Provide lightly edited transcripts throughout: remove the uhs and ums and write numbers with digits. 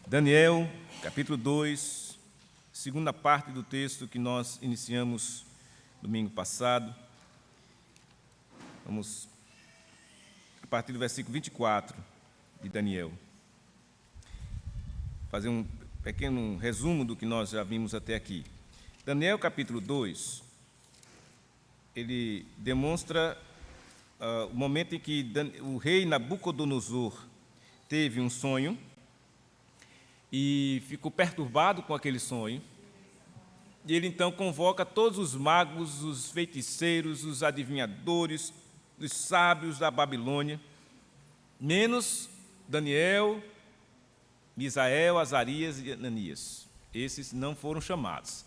Daniel, capítulo 2, segunda parte do texto que nós iniciamos domingo passado. Vamos a partir do versículo 24 de Daniel. Fazer um pequeno resumo do que nós já vimos até aqui. Daniel, capítulo 2, ele demonstra o momento em que o rei Nabucodonosor teve um sonho e ficou perturbado com aquele sonho. E ele então convoca todos os magos, os feiticeiros, os adivinhadores, os sábios da Babilônia, menos Daniel, Misael, Azarias e Ananias. Esses não foram chamados.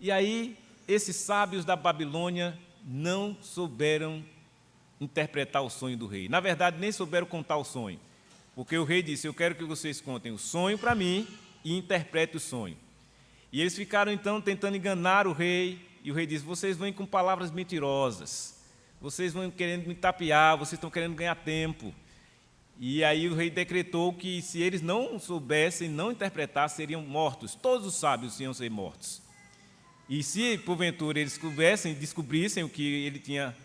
E aí, esses sábios da Babilônia não souberam interpretar o sonho do rei. Na verdade, nem souberam contar o sonho. Porque o rei disse: eu quero que vocês contem o sonho para mim e interpretem o sonho. E eles ficaram então tentando enganar o rei, e o rei disse: vocês vêm com palavras mentirosas, vocês vão querendo me tapear, vocês estão querendo ganhar tempo. E aí o rei decretou que se eles não soubessem, não interpretassem, seriam mortos, todos os sábios iam ser mortos. E se porventura eles descobrissem o que ele tinha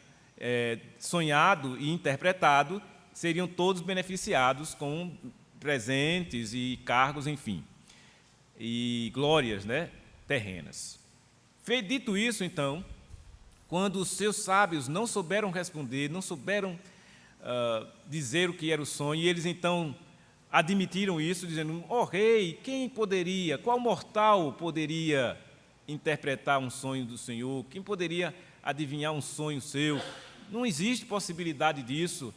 sonhado e interpretado, seriam todos beneficiados com presentes e cargos, enfim, e glórias, terrenas. Dito isso, então, quando os seus sábios não souberam responder, não souberam dizer o que era o sonho, e eles então admitiram isso, dizendo: ó rei, quem poderia, qual mortal poderia interpretar um sonho do Senhor? Quem poderia adivinhar um sonho seu? Não existe possibilidade disso.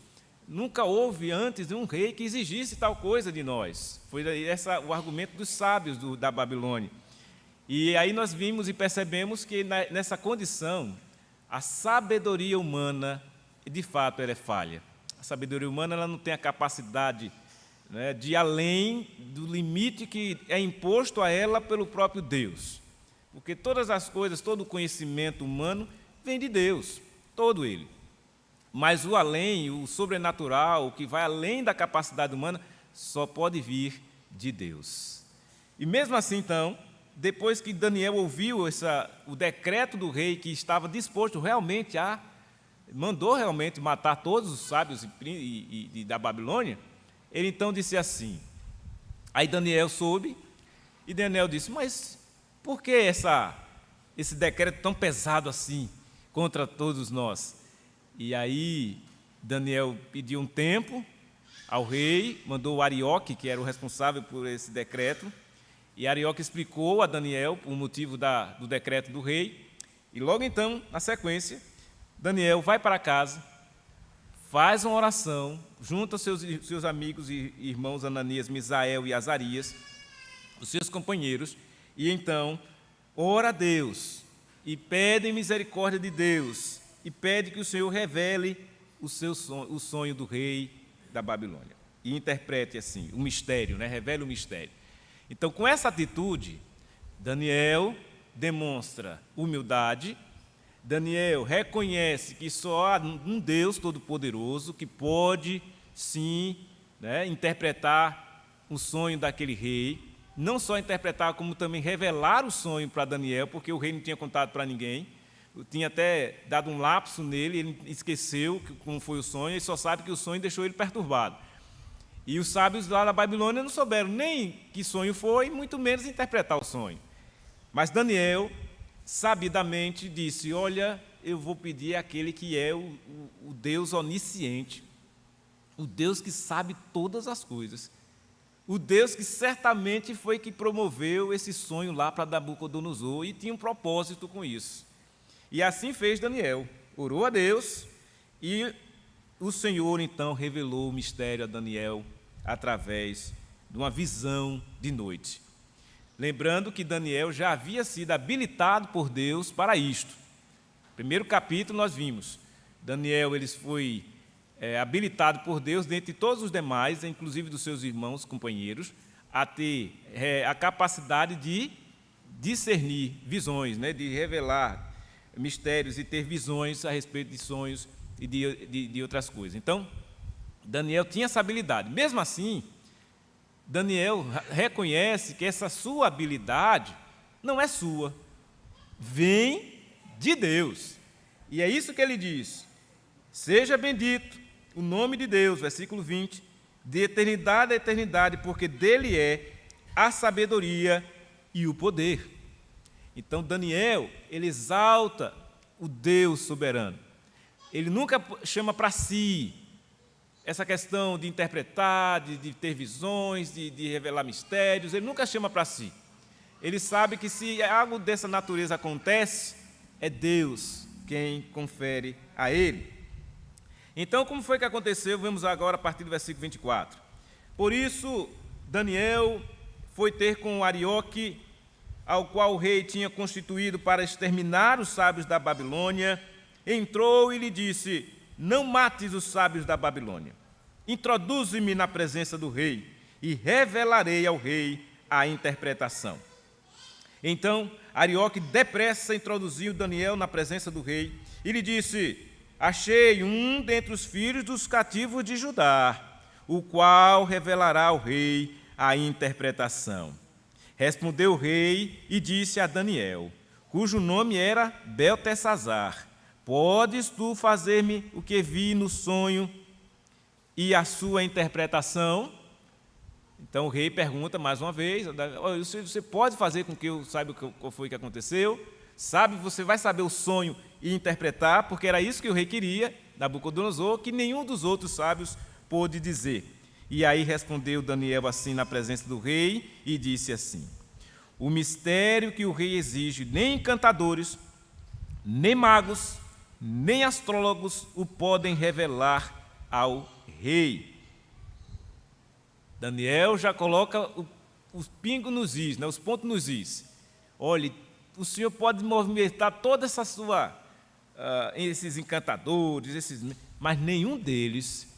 Nunca houve antes de um rei que exigisse tal coisa de nós. Foi esse o argumento dos sábios da Babilônia. E aí nós vimos e percebemos que nessa condição, a sabedoria humana, de fato, ela é falha. A sabedoria humana ela não tem a capacidade de ir além do limite que é imposto a ela pelo próprio Deus. Porque todas as coisas, todo o conhecimento humano vem de Deus, todo ele. Mas o além, o sobrenatural, o que vai além da capacidade humana, só pode vir de Deus. E mesmo assim, então, depois que Daniel ouviu o decreto do rei, que estava disposto realmente mandou realmente matar todos os sábios da Babilônia, ele então disse assim. Aí Daniel soube, e Daniel disse: mas por que esse decreto tão pesado assim contra todos nós? E aí Daniel pediu um tempo ao rei, mandou o Arioque, que era o responsável por esse decreto, e Arioque explicou a Daniel o motivo do decreto do rei, e logo então, na sequência, Daniel vai para casa, faz uma oração, junta seus amigos e irmãos Ananias, Misael e Azarias, os seus companheiros, e então ora a Deus e pede misericórdia de Deus, e pede que o Senhor revele o sonho do rei da Babilônia. E interprete assim, o mistério, revele o mistério. Então, com essa atitude, Daniel demonstra humildade, Daniel reconhece que só há um Deus Todo-Poderoso que pode, sim, interpretar o sonho daquele rei, não só interpretar, como também revelar o sonho para Daniel, porque o rei não tinha contado para ninguém. Eu tinha até dado um lapso nele, ele esqueceu como foi o sonho, ele só sabe que o sonho deixou ele perturbado. E os sábios lá da Babilônia não souberam nem que sonho foi, muito menos interpretar o sonho. Mas Daniel, sabidamente, disse: olha, eu vou pedir àquele que é o Deus onisciente, o Deus que sabe todas as coisas, o Deus que certamente foi que promoveu esse sonho lá para Nabucodonosor e tinha um propósito com isso. E assim fez Daniel, orou a Deus, e o Senhor então revelou o mistério a Daniel através de uma visão de noite. Lembrando que Daniel já havia sido habilitado por Deus para isto. Primeiro capítulo nós vimos, Daniel foi habilitado por Deus, dentre todos os demais, inclusive dos seus irmãos, companheiros, a ter a capacidade de discernir visões, de revelar mistérios e ter visões a respeito de sonhos e de outras coisas. Então, Daniel tinha essa habilidade. Mesmo assim, Daniel reconhece que essa sua habilidade não é sua, vem de Deus. E é isso que ele diz: seja bendito o nome de Deus, versículo 20, de eternidade a eternidade, porque dele é a sabedoria e o poder. Então Daniel, ele exalta o Deus soberano. Ele nunca chama para si essa questão de interpretar, de ter visões, de revelar mistérios, ele nunca chama para si. Ele sabe que se algo dessa natureza acontece, é Deus quem confere a ele. Então, como foi que aconteceu? Vemos agora a partir do versículo 24. Por isso, Daniel foi ter com Arioque, ao qual o rei tinha constituído para exterminar os sábios da Babilônia, entrou e lhe disse: não mates os sábios da Babilônia. Introduze-me na presença do rei e revelarei ao rei a interpretação. Então, Arioque depressa introduziu Daniel na presença do rei e lhe disse: achei um dentre os filhos dos cativos de Judá, o qual revelará ao rei a interpretação. Respondeu o rei e disse a Daniel, cujo nome era Beltesazar: podes tu fazer-me o que vi no sonho e a sua interpretação? Então o rei pergunta mais uma vez: você pode fazer com que eu saiba qual foi que aconteceu? Você vai saber o sonho e interpretar, porque era isso que o rei queria, Nabucodonosor, que nenhum dos outros sábios pôde dizer. E aí respondeu Daniel assim na presença do rei e disse assim: o mistério que o rei exige, nem encantadores, nem magos, nem astrólogos o podem revelar ao rei. Daniel já coloca os pingos nos is, os pontos nos is. Olhe, o senhor pode movimentar toda essa sua, esses encantadores, mas nenhum deles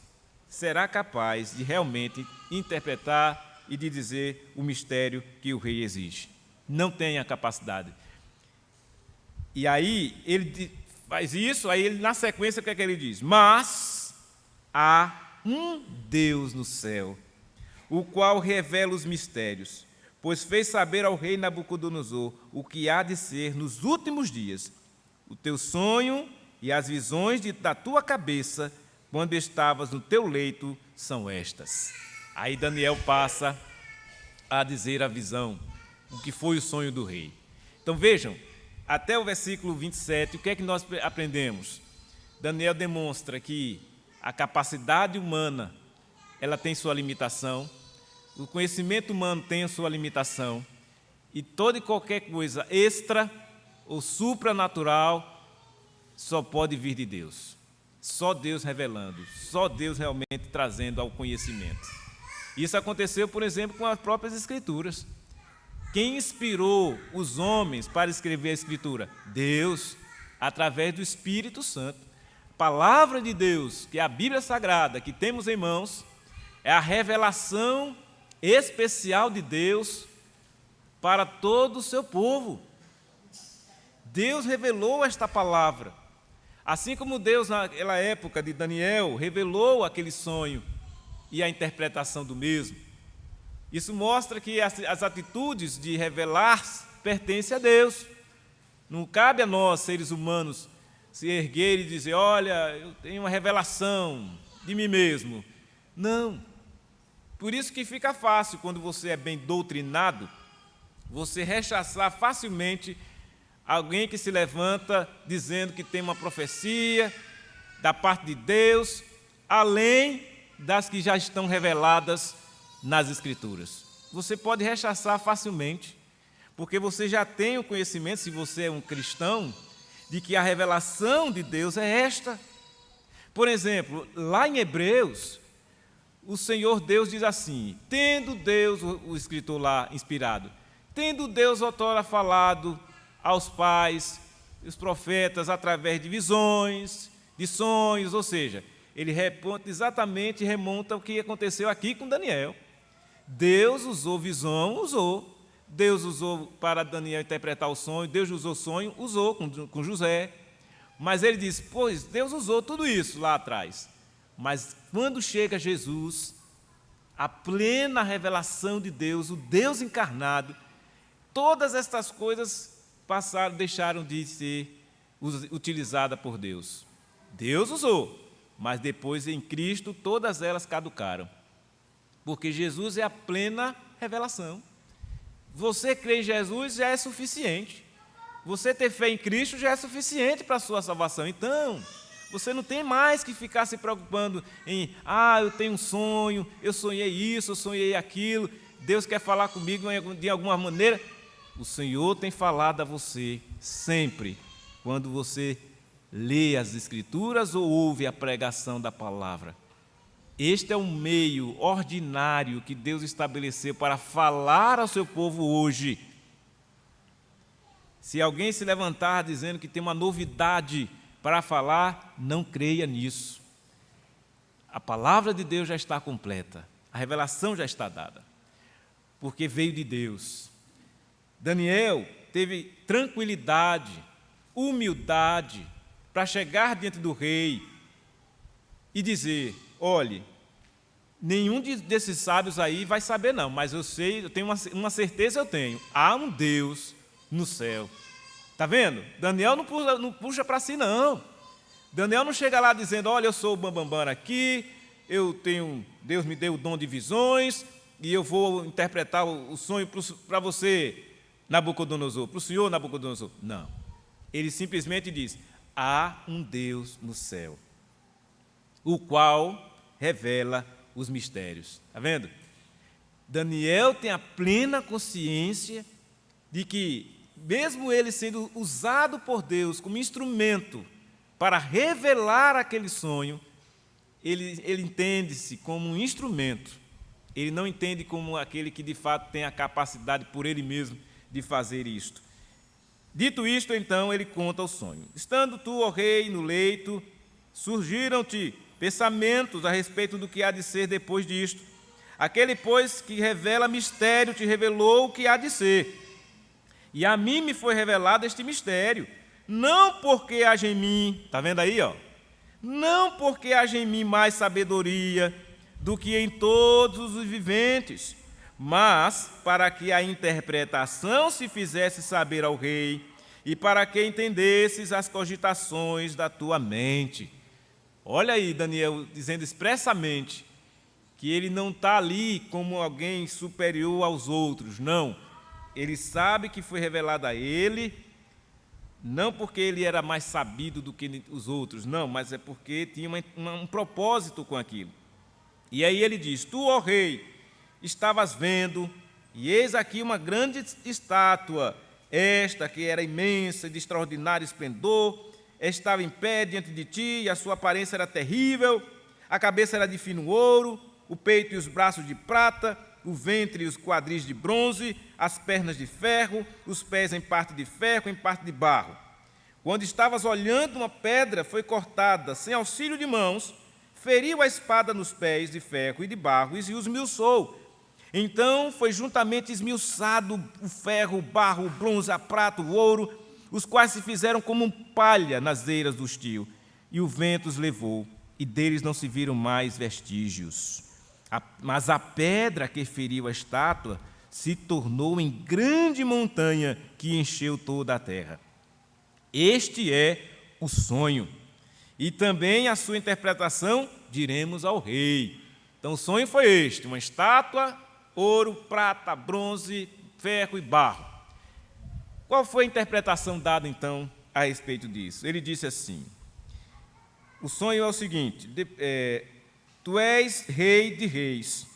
será capaz de realmente interpretar e de dizer o mistério que o rei exige. Não tem a capacidade. E aí ele faz isso, aí ele, na sequência, o que é que ele diz? Mas há um Deus no céu, o qual revela os mistérios, pois fez saber ao rei Nabucodonosor o que há de ser nos últimos dias. O teu sonho e as visões da tua cabeça, quando estavas no teu leito, são estas. Aí Daniel passa a dizer a visão, o que foi o sonho do rei. Então vejam, até o versículo 27, o que é que nós aprendemos? Daniel demonstra que a capacidade humana, ela tem sua limitação, o conhecimento humano tem a sua limitação, e toda e qualquer coisa extra ou supranatural só pode vir de Deus. Só Deus revelando, só Deus realmente trazendo ao conhecimento. Isso aconteceu, por exemplo, com as próprias Escrituras. Quem inspirou os homens para escrever a Escritura? Deus, através do Espírito Santo. A palavra de Deus, que é a Bíblia Sagrada, que temos em mãos, é a revelação especial de Deus para todo o seu povo. Deus revelou esta palavra. Assim como Deus, naquela época de Daniel, revelou aquele sonho e a interpretação do mesmo. Isso mostra que as atitudes de revelar pertencem a Deus. Não cabe a nós, seres humanos, se erguer e dizer: olha, eu tenho uma revelação de mim mesmo. Não. Por isso que fica fácil, quando você é bem doutrinado, você rechaçar facilmente alguém que se levanta dizendo que tem uma profecia da parte de Deus, além das que já estão reveladas nas Escrituras. Você pode rechaçar facilmente, porque você já tem o conhecimento, se você é um cristão, de que a revelação de Deus é esta. Por exemplo, lá em Hebreus, o Senhor Deus diz assim: tendo Deus, o escritor lá inspirado, tendo Deus outrora falado aos pais, os profetas, através de visões, de sonhos, ou seja, ele remonta o que aconteceu aqui com Daniel. Deus usou visão, usou. Deus usou para Daniel interpretar o sonho, Deus usou o sonho, usou com José. Mas ele diz: pois Deus usou tudo isso lá atrás. Mas quando chega Jesus, a plena revelação de Deus, o Deus encarnado, todas estas coisas deixaram de ser utilizadas por Deus. Deus usou, mas depois em Cristo todas elas caducaram, porque Jesus é a plena revelação. Você crer em Jesus já é suficiente. Você ter fé em Cristo já é suficiente para a sua salvação. Então, você não tem mais que ficar se preocupando em, eu tenho um sonho, eu sonhei isso, eu sonhei aquilo, Deus quer falar comigo de alguma maneira. O Senhor tem falado a você sempre, quando você lê as Escrituras ou ouve a pregação da palavra. Este é um meio ordinário que Deus estabeleceu para falar ao seu povo hoje. Se alguém se levantar dizendo que tem uma novidade para falar, não creia nisso. A palavra de Deus já está completa, a revelação já está dada, porque veio de Deus. Daniel teve tranquilidade, humildade, para chegar diante do rei e dizer, olhe, nenhum desses sábios aí vai saber não, mas eu sei, eu tenho uma certeza eu tenho, há um Deus no céu. Está vendo? Daniel não puxa para si não. Daniel não chega lá dizendo, olha, eu sou o bambambam aqui, Deus me deu o dom de visões e eu vou interpretar o sonho para você, Nabucodonosor, para o senhor Nabucodonosor. Não. Ele simplesmente diz, há um Deus no céu, o qual revela os mistérios. Está vendo? Daniel tem a plena consciência de que, mesmo ele sendo usado por Deus como instrumento para revelar aquele sonho, ele entende-se como um instrumento. Ele não entende como aquele que de fato tem a capacidade por ele mesmo de fazer isto. Dito isto, então, ele conta o sonho. Estando tu, ó rei, no leito, surgiram-te pensamentos a respeito do que há de ser depois disto. Aquele, pois, que revela mistério, te revelou o que há de ser. E a mim me foi revelado este mistério, não porque haja em mim, está vendo aí, ó? Não porque haja em mim mais sabedoria do que em todos os viventes, mas para que a interpretação se fizesse saber ao rei e para que entendesses as cogitações da tua mente. Olha aí, Daniel dizendo expressamente que ele não está ali como alguém superior aos outros, não. Ele sabe que foi revelado a ele, não porque ele era mais sabido do que os outros, não, mas é porque tinha um propósito com aquilo. E aí ele diz, tu, ó rei, estavas vendo, e eis aqui uma grande estátua, esta que era imensa e de extraordinário esplendor, estava em pé diante de ti, e a sua aparência era terrível, a cabeça era de fino ouro, o peito e os braços de prata, o ventre e os quadris de bronze, as pernas de ferro, os pés em parte de ferro, em parte de barro. Quando estavas olhando, uma pedra foi cortada, sem auxílio de mãos, feriu a espada nos pés de ferro e de barro e os esmiuçou. Então foi juntamente esmiuçado o ferro, o barro, o bronze, a prata, o ouro, os quais se fizeram como palha nas eiras do estio, e o vento os levou, e deles não se viram mais vestígios. Mas a pedra que feriu a estátua se tornou em grande montanha que encheu toda a terra. Este é o sonho. E também a sua interpretação diremos ao rei. Então o sonho foi este, uma estátua, ouro, prata, bronze, ferro e barro. Qual foi a interpretação dada então a respeito disso? Ele disse assim, o sonho é o seguinte, tu és rei de reis,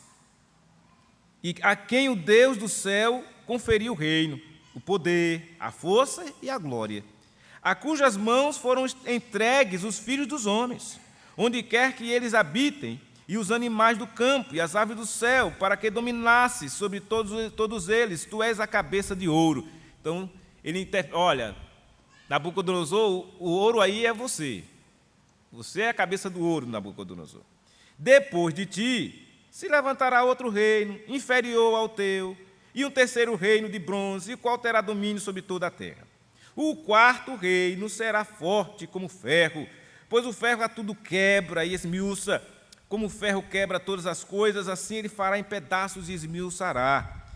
e a quem o Deus do céu conferiu o reino, o poder, a força e a glória, a cujas mãos foram entregues os filhos dos homens, onde quer que eles habitem, e os animais do campo e as aves do céu, para que dominasse sobre todos eles, tu és a cabeça de ouro. Então, olha, Nabucodonosor, o ouro aí é você. Você é a cabeça do ouro, Nabucodonosor. Depois de ti, se levantará outro reino, inferior ao teu, e um terceiro reino de bronze, o qual terá domínio sobre toda a terra. O quarto reino será forte como ferro, pois o ferro a tudo quebra e esmiuça, como o ferro quebra todas as coisas, assim ele fará em pedaços e esmiuçará.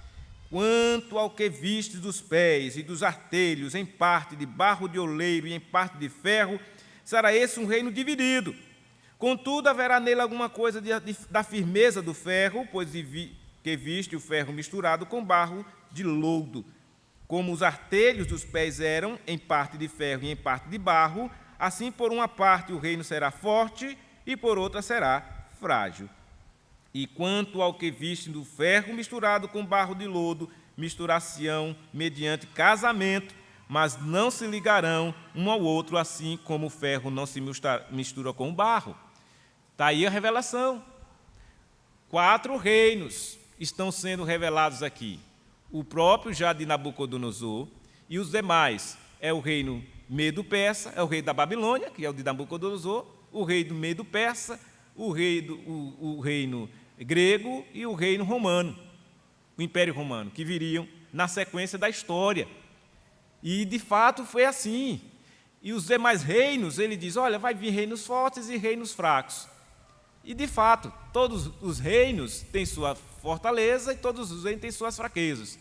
Quanto ao que vistes dos pés e dos artelhos, em parte de barro de oleiro e em parte de ferro, será esse um reino dividido. Contudo, haverá nele alguma coisa da firmeza do ferro, pois que viste o ferro misturado com barro de lodo. Como os artelhos dos pés eram em parte de ferro e em parte de barro, assim por uma parte o reino será forte e por outra será frágil. E quanto ao que viste do ferro misturado com barro de lodo, misturar-se-ão mediante casamento, mas não se ligarão um ao outro, assim como o ferro não se mistura com o barro. Está aí a revelação. 4 reinos estão sendo revelados aqui. O próprio já de Nabucodonosor e os demais. É o reino Medo-Persa, é o rei da Babilônia, que é o de Nabucodonosor, o rei do Medo-Persa, o reino grego e o reino romano, o Império Romano, que viriam na sequência da história. E, de fato, foi assim. E os demais reinos, ele diz, olha, vai vir reinos fortes e reinos fracos. E, de fato, todos os reinos têm sua fortaleza e todos os reinos têm suas fraquezas.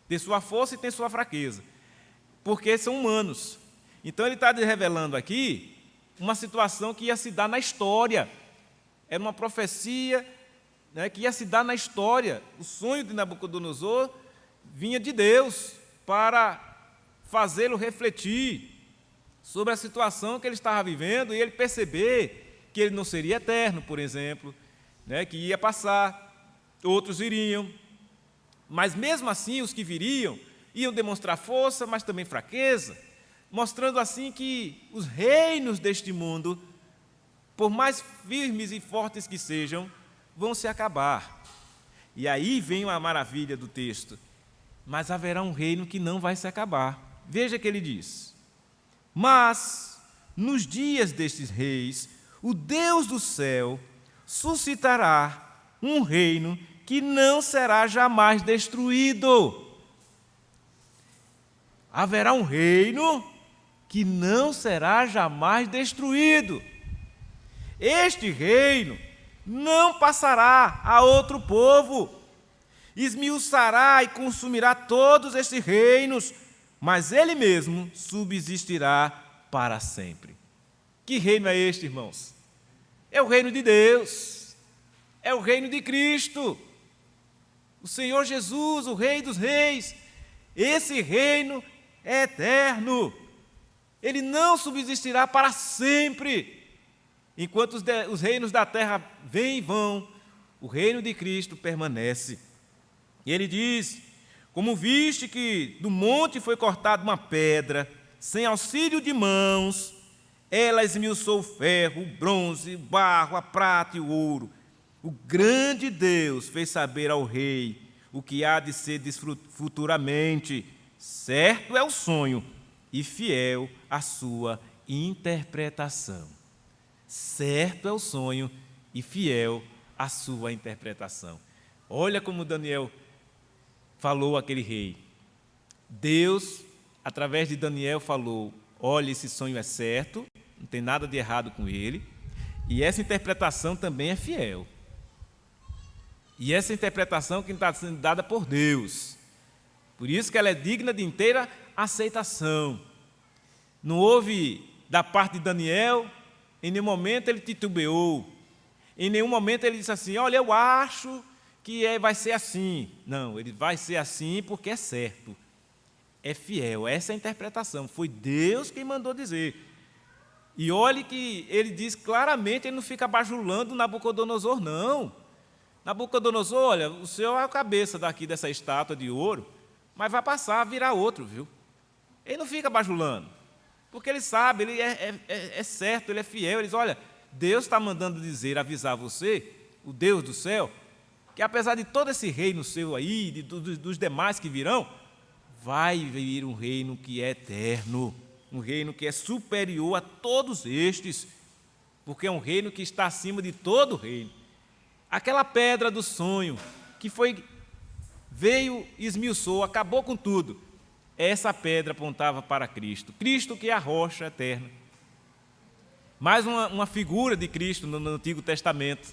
Tem sua força e tem sua fraqueza, porque são humanos. Então, ele está revelando aqui uma situação que ia se dar na história. Era uma profecia, né, que ia se dar na história. O sonho de Nabucodonosor vinha de Deus para fazê-lo refletir sobre a situação que ele estava vivendo e ele perceber que ele não seria eterno, por exemplo, né, que ia passar, outros iriam. Mas, mesmo assim, os que viriam iam demonstrar força, mas também fraqueza, mostrando assim que os reinos deste mundo, por mais firmes e fortes que sejam, vão se acabar. E aí vem a maravilha do texto. Mas haverá um reino que não vai se acabar. Veja que ele diz: mas, nos dias destes reis, o Deus do céu suscitará um reino que não será jamais destruído. Haverá um reino que não será jamais destruído. Este reino não passará a outro povo, esmiuçará e consumirá todos estes reinos, mas ele mesmo subsistirá para sempre. Que reino é este, irmãos? É o reino de Deus, é o reino de Cristo, o Senhor Jesus, o Rei dos Reis. Esse reino é eterno, ele não subsistirá para sempre. Enquanto os reinos da terra vêm e vão, o reino de Cristo permanece. E ele diz: como viste que do monte foi cortada uma pedra, sem auxílio de mãos, ela esmiuçou o ferro, o bronze, o barro, a prata e o ouro. O grande Deus fez saber ao rei o que há de ser futuramente. Certo é o sonho e fiel a sua interpretação. Certo é o sonho e fiel a sua interpretação. Olha como Daniel falou àquele rei. Deus, através de Daniel, falou: olha, esse sonho é certo, não tem nada de errado com ele, e essa interpretação também é fiel. E essa interpretação que está sendo dada por Deus. Por isso que ela é digna de inteira aceitação. Não houve, da parte de Daniel, em nenhum momento ele titubeou. Em nenhum momento ele disse assim: olha, eu acho que vai ser assim. Não, ele vai ser assim porque é certo. É fiel, essa é a interpretação. Foi Deus quem mandou dizer. E olhe que ele diz claramente, ele não fica bajulando Nabucodonosor, não. Nabucodonosor, olha, o senhor é a cabeça daqui dessa estátua de ouro, mas vai passar a virar outro, viu? Ele não fica bajulando, porque ele sabe, ele é certo, ele é fiel. Ele diz: olha, Deus está mandando dizer, avisar você, o Deus do céu, que apesar de todo esse reino seu aí, dos demais que virão, vai vir um reino que é eterno, um reino que é superior a todos estes, porque é um reino que está acima de todo reino. Aquela pedra do sonho, que veio, esmiuçou, acabou com tudo, essa pedra apontava para Cristo. Cristo que é a rocha eterna. Mais uma figura de Cristo no Antigo Testamento.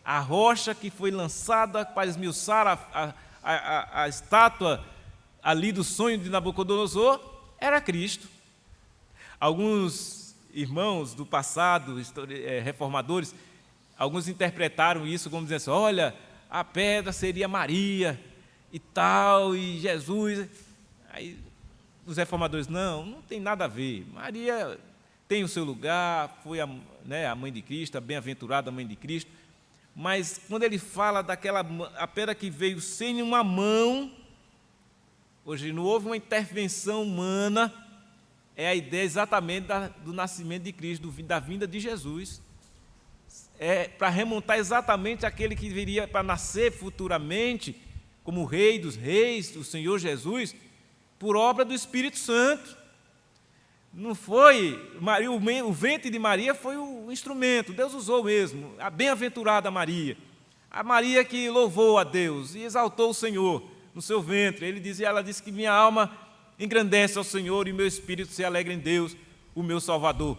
a rocha que foi lançada para esmiuçar a estátua ali do sonho de Nabucodonosor era Cristo. Alguns irmãos do passado, reformadores, alguns interpretaram isso como dizendo assim, olha, a pedra seria Maria e tal, e Jesus. Aí os reformadores, não tem nada a ver. Maria tem o seu lugar, foi a mãe de Cristo, a bem-aventurada mãe de Cristo, mas quando ele fala a pedra que veio sem uma mão, hoje não houve uma intervenção humana, é a ideia exatamente do nascimento de Cristo, da vinda de Jesus. É para remontar exatamente aquele que viria para nascer futuramente, como o Rei dos Reis, o Senhor Jesus, por obra do Espírito Santo. Não foi, o ventre de Maria foi o instrumento, Deus usou mesmo, a bem-aventurada Maria, a Maria que louvou a Deus e exaltou o Senhor no seu ventre. Ela disse que minha alma engrandece ao Senhor e meu espírito se alegra em Deus, o meu Salvador.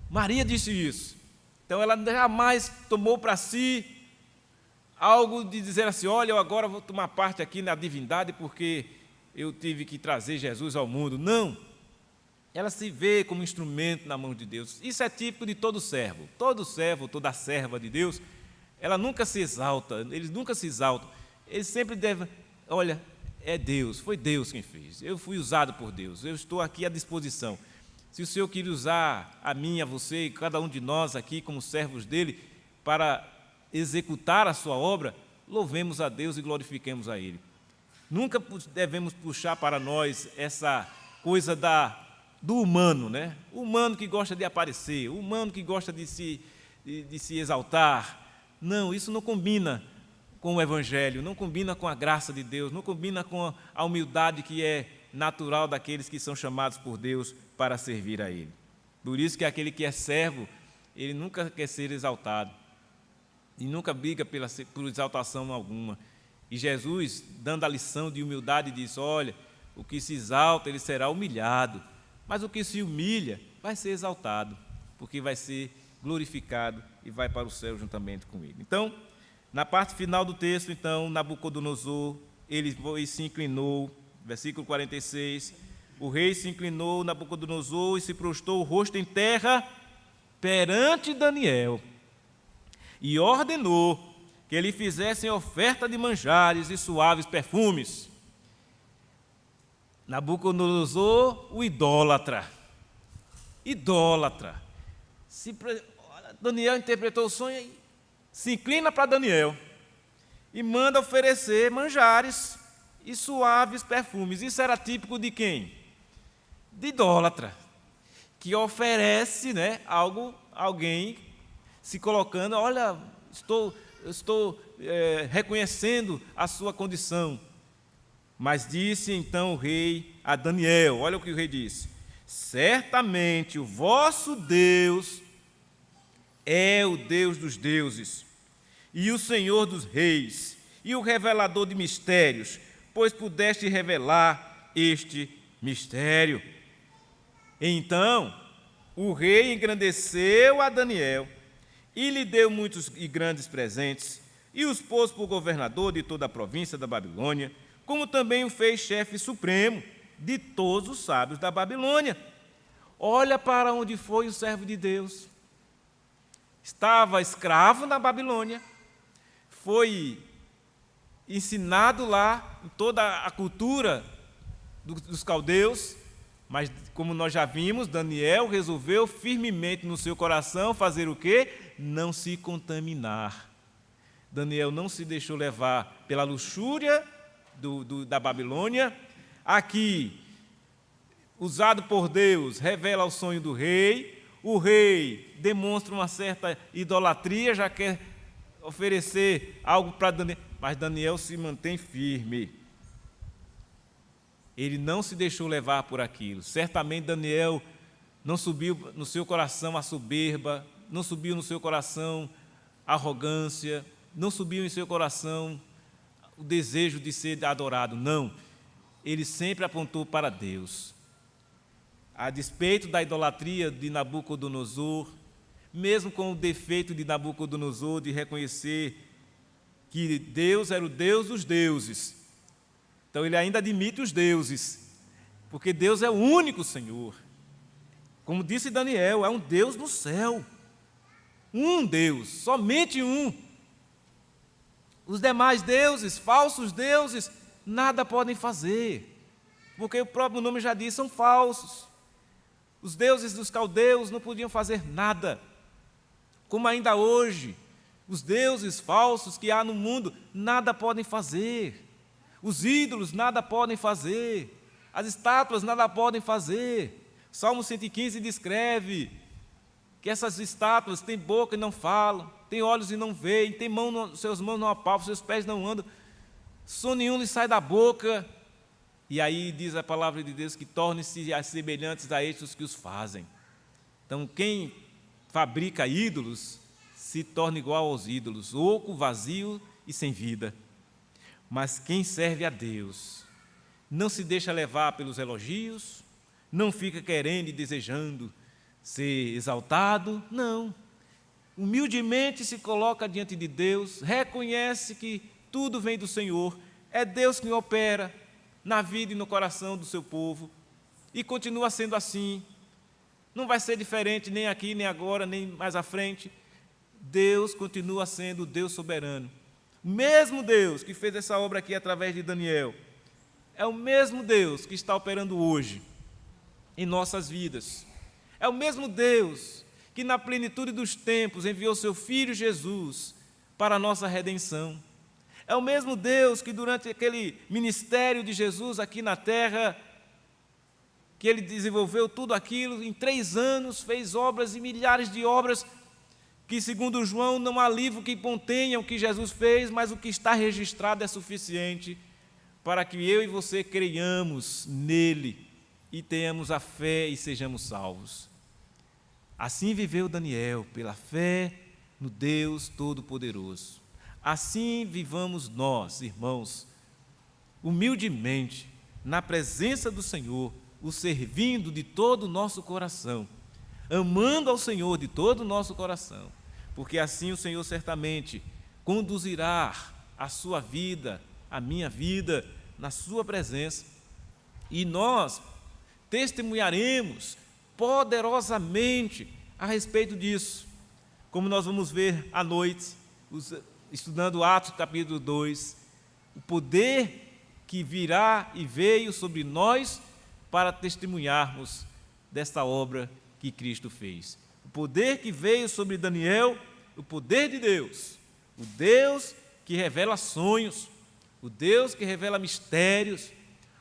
Maria disse isso. Então ela jamais tomou para si algo de dizer assim, olha, eu agora vou tomar parte aqui na divindade porque eu tive que trazer Jesus ao mundo. Não. Ela se vê como instrumento na mão de Deus. Isso é típico de todo servo. Todo servo, toda serva de Deus, ela nunca se exalta, eles nunca se exaltam. Eles sempre devem, olha, é Deus, foi Deus quem fez. Eu fui usado por Deus, eu estou aqui à disposição. Se o Senhor queria usar a mim, a você e cada um de nós aqui como servos dele para executar a sua obra, louvemos a Deus e glorifiquemos a Ele. Nunca devemos puxar para nós essa coisa do humano, né? O humano que gosta de aparecer, o humano que gosta de se exaltar. Não, isso não combina com o Evangelho, não combina com a graça de Deus, não combina com a humildade que é natural daqueles que são chamados por Deus para servir a Ele. Por isso que aquele que é servo, ele nunca quer ser exaltado e nunca briga por exaltação alguma. E Jesus, dando a lição de humildade, diz, olha, o que se exalta, ele será humilhado, mas o que se humilha vai ser exaltado, porque vai ser glorificado e vai para o céu juntamente com ele. Então, na parte final do texto, então, Nabucodonosor, ele se inclinou, versículo 46, o rei se inclinou, Nabucodonosor, e se prostrou o rosto em terra perante Daniel, e ordenou que lhe fizessem oferta de manjares e suaves perfumes. Nabucodonosor, o idólatra. Daniel interpretou o sonho e se inclina para Daniel e manda oferecer manjares e suaves perfumes. Isso era típico de quem? De idólatra, que oferece, alguém se colocando, olha, estou reconhecendo a sua condição. Mas disse então o rei a Daniel, olha o que o rei disse, certamente o vosso Deus é o Deus dos deuses, e o Senhor dos reis, e o revelador de mistérios, pois pudeste revelar este mistério. Então o rei engrandeceu a Daniel, e lhe deu muitos e grandes presentes, e os pôs por governador de toda a província da Babilônia, como também o fez chefe supremo de todos os sábios da Babilônia. Olha para onde foi o servo de Deus. Estava escravo na Babilônia, foi ensinado lá em toda a cultura dos caldeus, mas como nós já vimos, Daniel resolveu firmemente no seu coração fazer o quê? Não se contaminar. Daniel não se deixou levar pela luxúria da Babilônia. Aqui, usado por Deus, revela o sonho do rei. O rei demonstra uma certa idolatria, já quer oferecer algo para Daniel, mas Daniel se mantém firme. Ele não se deixou levar por aquilo. Certamente Daniel não subiu no seu coração a soberba, não subiu no seu coração a arrogância, não subiu em seu coração o desejo de ser adorado, não. Ele sempre apontou para Deus. A despeito da idolatria de Nabucodonosor, mesmo com o defeito de Nabucodonosor de reconhecer que Deus era o Deus dos deuses. Então ele ainda admite os deuses, porque Deus é o único Senhor. Como disse Daniel, é um Deus no céu. Um Deus, somente um. Os demais deuses, falsos deuses, nada podem fazer, porque o próprio nome já diz, são falsos. Os deuses dos caldeus não podiam fazer nada. Como ainda hoje, os deuses falsos que há no mundo nada podem fazer. Os ídolos nada podem fazer. As estátuas nada podem fazer. Salmo 115 descreve que essas estátuas têm boca e não falam, têm olhos e não veem, têm seus mãos não apalpam, seus pés não andam, som nenhum lhes sai da boca. E aí diz a palavra de Deus que tornem-se semelhantes a estes que os fazem. Então, quem fabrica ídolos se torna igual aos ídolos, oco, vazio e sem vida. Mas quem serve a Deus não se deixa levar pelos elogios, não fica querendo e desejando ser exaltado, não. Humildemente se coloca diante de Deus, reconhece que tudo vem do Senhor, é Deus que opera na vida e no coração do seu povo, e continua sendo assim. Não vai ser diferente nem aqui, nem agora, nem mais à frente. Deus continua sendo o Deus soberano. O mesmo Deus que fez essa obra aqui através de Daniel, é o mesmo Deus que está operando hoje em nossas vidas. É o mesmo Deus que na plenitude dos tempos enviou seu Filho Jesus para a nossa redenção. É o mesmo Deus que durante aquele ministério de Jesus aqui na terra, que ele desenvolveu tudo aquilo, em 3 anos fez obras e milhares de obras, que segundo João não há livro que contenha o que Jesus fez, mas o que está registrado é suficiente para que eu e você creiamos nele e tenhamos a fé e sejamos salvos. Assim viveu Daniel, pela fé no Deus Todo-Poderoso. Assim vivamos nós, irmãos, humildemente, na presença do Senhor, o servindo de todo o nosso coração, amando ao Senhor de todo o nosso coração, porque assim o Senhor certamente conduzirá a sua vida, a minha vida, na sua presença, e nós testemunharemos poderosamente a respeito disso, como nós vamos ver à noite, estudando Atos capítulo 2, o poder que virá e veio sobre nós para testemunharmos desta obra que Cristo fez. O poder que veio sobre Daniel, o poder de Deus, o Deus que revela sonhos, o Deus que revela mistérios,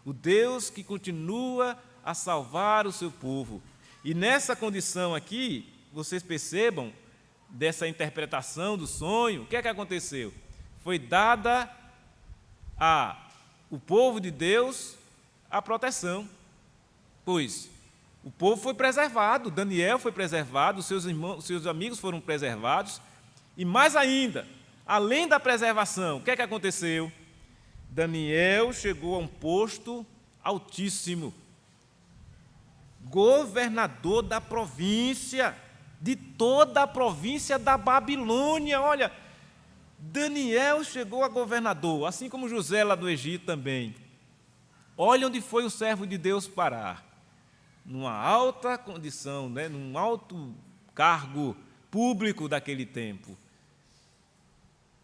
o Deus que continua a salvar o seu povo. E nessa condição aqui, vocês percebam, dessa interpretação do sonho, o que é que aconteceu? Foi dada ao povo de Deus a proteção, pois o povo foi preservado, Daniel foi preservado, seus irmãos, seus amigos foram preservados, e mais ainda, além da preservação, o que é que aconteceu? Daniel chegou a um posto altíssimo, governador da província, de toda a província da Babilônia. Olha, Daniel chegou a governador, assim como José lá do Egito também. Olha onde foi o servo de Deus parar, numa alta condição, num alto cargo público daquele tempo.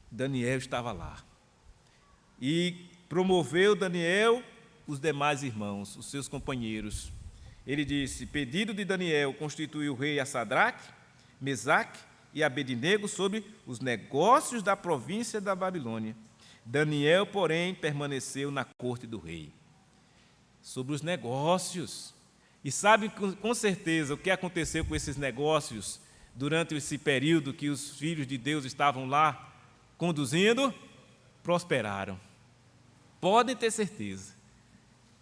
Daniel estava lá. E promoveu Daniel os demais irmãos, os seus companheiros. Ele disse: pedido de Daniel constituiu o rei a Sadraque, Mesaque e Abednego sobre os negócios da província da Babilônia. Daniel, porém, permaneceu na corte do rei. Sobre os negócios. E sabe com certeza o que aconteceu com esses negócios durante esse período que os filhos de Deus estavam lá conduzindo? Prosperaram. Podem ter certeza.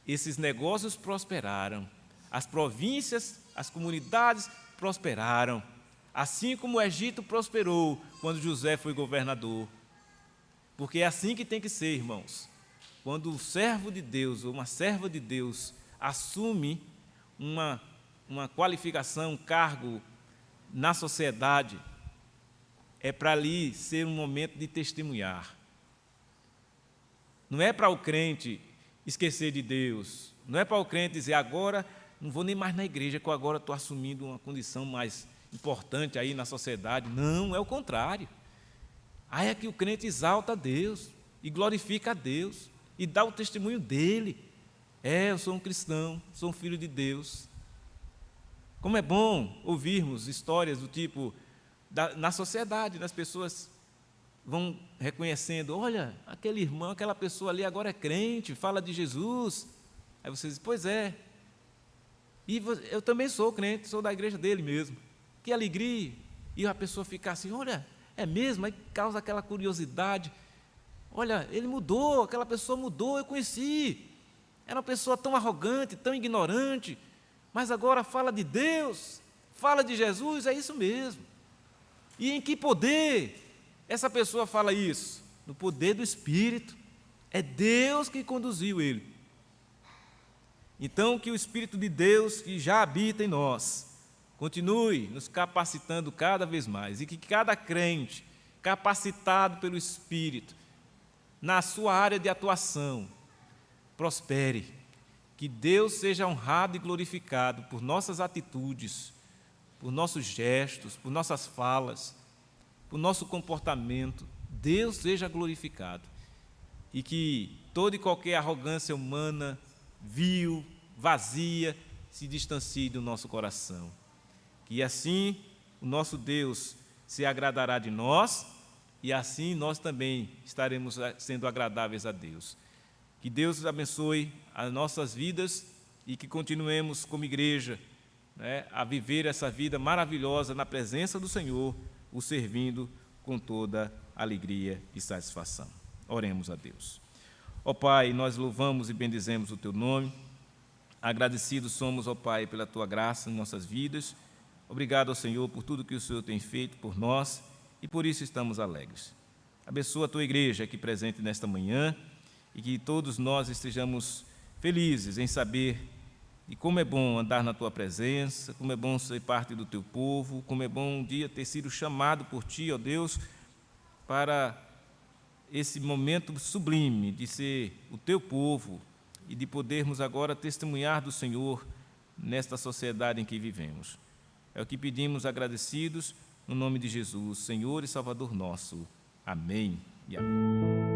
Esses negócios prosperaram. As províncias, as comunidades prosperaram, assim como o Egito prosperou quando José foi governador. Porque é assim que tem que ser, irmãos. Quando um servo de Deus ou uma serva de Deus assume uma qualificação, um cargo na sociedade é para ali ser um momento de testemunhar. Não é para o crente esquecer de Deus, não é para o crente dizer, agora não vou nem mais na igreja, que eu agora estou assumindo uma condição mais importante aí na sociedade. Não, é o contrário. Aí é que o crente exalta a Deus e glorifica a Deus e dá o testemunho dele. Eu sou um cristão, sou um filho de Deus. Como é bom ouvirmos histórias do tipo, na sociedade, as pessoas vão reconhecendo, olha, aquele irmão, aquela pessoa ali agora é crente, fala de Jesus. Aí você diz, pois é, e eu também sou crente, sou da igreja dele mesmo. Que alegria! E a pessoa fica assim, olha, é mesmo? Aí causa aquela curiosidade. Olha, ele mudou, aquela pessoa mudou, eu conheci. Era uma pessoa tão arrogante, tão ignorante, mas agora fala de Deus, fala de Jesus, é isso mesmo. E em que poder essa pessoa fala isso? No poder do Espírito. É Deus que conduziu ele. Então, que o Espírito de Deus, que já habita em nós, continue nos capacitando cada vez mais, e que cada crente, capacitado pelo Espírito, na sua área de atuação, prospere, que Deus seja honrado e glorificado por nossas atitudes, por nossos gestos, por nossas falas, por nosso comportamento. Deus seja glorificado, e que toda e qualquer arrogância humana, vil, vazia, se distancie do nosso coração. Que assim o nosso Deus se agradará de nós e assim nós também estaremos sendo agradáveis a Deus. Que Deus abençoe as nossas vidas e que continuemos como igreja, a viver essa vida maravilhosa na presença do Senhor, o servindo com toda alegria e satisfação. Oremos a Deus. Ó Pai, nós louvamos e bendizemos o Teu nome. Agradecidos somos, ó Pai, pela Tua graça em nossas vidas. Obrigado ao Senhor por tudo que o Senhor tem feito por nós e por isso estamos alegres. Abençoa a Tua igreja aqui presente nesta manhã e que todos nós estejamos felizes em saber de como é bom andar na Tua presença, como é bom ser parte do Teu povo, como é bom um dia ter sido chamado por Ti, ó Deus, para esse momento sublime de ser o Teu povo e de podermos agora testemunhar do Senhor nesta sociedade em que vivemos. É o que pedimos agradecidos, no nome de Jesus, Senhor e Salvador nosso. Amém e amém.